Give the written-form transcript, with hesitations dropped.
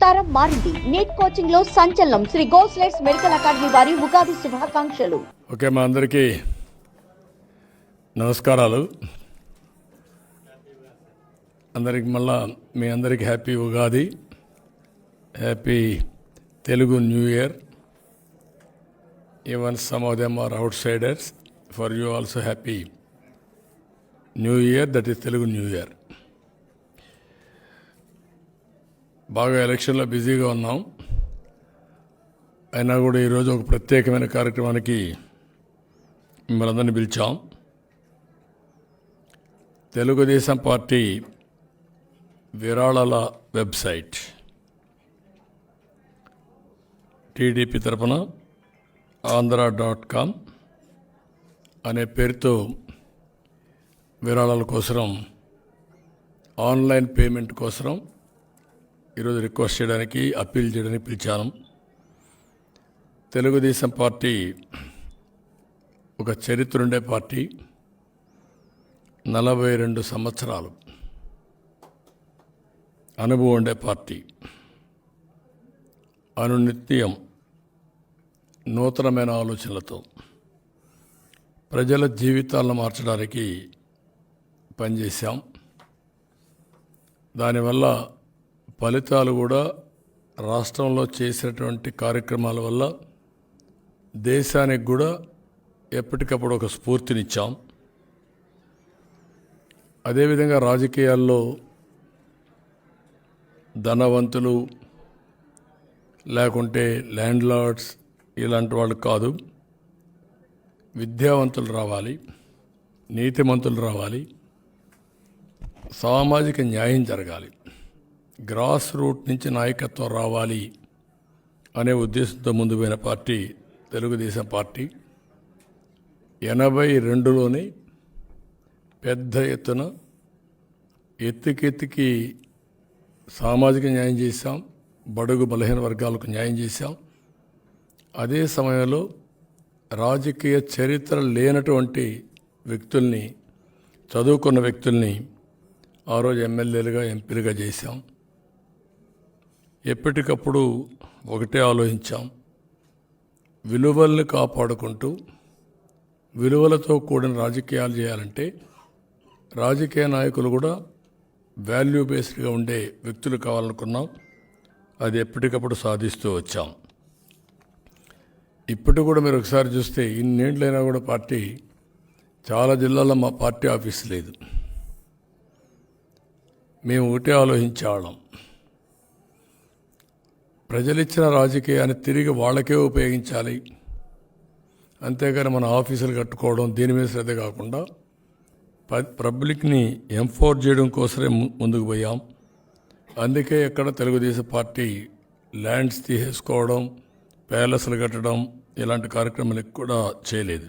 ప్రసారం మారింది. NEET coaching లో సంచలనం. శ్రీ గోస్లెట్స్ మెడికల్ అకాడమీ వారి ఉగాది శుభాకాంక్షలు. ఓకే, మా అందరికీ నమస్కారాలు. అందరికి మళ్ళా మీ అందరికీ happy Ugadi, happy Telugu new year. Even some of them are outsiders. For you also happy new year, that is Telugu new year. బాగా ఎలక్షన్లో బిజీగా ఉన్నాం. అయినా కూడా ఈరోజు ఒక ప్రత్యేకమైన కార్యక్రమానికి మిమ్మల్ని అందరినీ పిలిచాం. తెలుగుదేశం పార్టీ విరాళాల వెబ్సైట్ టీడీపీ తరపున ఆంధ్ర.com అనే పేరుతో విరాళాల కోసం, ఆన్లైన్ పేమెంట్ కోసం ఈరోజు రిక్వెస్ట్ చేయడానికి, అప్పీల్ చేయడానికి పిలిచాను. తెలుగుదేశం పార్టీ ఒక చరిత్ర ఉండే పార్టీ. 42 సంవత్సరాలు అనుభవం ఉండే పార్టీ. అనునిత్యం నూతనమైన ఆలోచనలతో ప్రజల జీవితాలను మార్చడానికి పనిచేశాం. దానివల్ల ఫలితాలు కూడా రాష్ట్రంలో చేసినటువంటి కార్యక్రమాల వల్ల దేశానికి కూడా ఎప్పటికప్పుడు ఒక స్ఫూర్తినిచ్చాం. అదేవిధంగా రాజకీయాల్లో ధనవంతులు లేకుంటే ల్యాండ్ లార్డ్స్ ఇలాంటి వాళ్ళు కాదు, విద్యావంతులు రావాలి, నీతిమంతులు రావాలి, సామాజిక న్యాయం జరగాలి, గ్రాస్ రూట్ నుంచి నాయకత్వం రావాలి అనే ఉద్దేశంతో ముందు పోయిన పార్టీ తెలుగుదేశం పార్టీ. 82లోనే పెద్ద ఎత్తున ఎత్తికెత్తికి సామాజిక న్యాయం చేశాం, బడుగు బలహీన వర్గాలకు న్యాయం చేశాం. అదే సమయంలో రాజకీయ చరిత్ర లేనటువంటి వ్యక్తుల్ని, చదువుకున్న వ్యక్తుల్ని ఆ రోజు ఎమ్మెల్యేలుగా, ఎంపీలుగా చేశాం. ఎప్పటికప్పుడు ఒకటే ఆలోచించాం, విలువల్ని కాపాడుకుంటూ విలువలతో కూడిన రాజకీయాలు చేయాలంటే రాజకీయ నాయకులు కూడా వాల్యూ బేస్డ్గా ఉండే వ్యక్తులు కావాలనుకున్నాం. అది ఎప్పటికప్పుడు సాధిస్తూ వచ్చాం. ఇప్పుడు కూడా మీరు ఒకసారి చూస్తే ఇన్నేళ్ళైనా కూడా పార్టీ, చాలా జిల్లాల్లో మా పార్టీ ఆఫీస్ లేదు. మేము ఒకటే ఆలోచించేవాళ్ళం, ప్రజలిచ్చిన రాజకీయాన్ని తిరిగి వాళ్ళకే ఉపయోగించాలి. అంతేగాని మన ఆఫీసులు కట్టుకోవడం దీని మీద శ్రద్ధ కాకుండా పబ్లిక్ని ఎంఫోర్స్ చేయడం కోసమే ముందుకు పోయాం. అందుకే ఎక్కడ తెలుగుదేశం పార్టీ ల్యాండ్స్ తీసేసుకోవడం, ప్యాలెస్లు కట్టడం ఇలాంటి కార్యక్రమాలు కూడా చేయలేదు.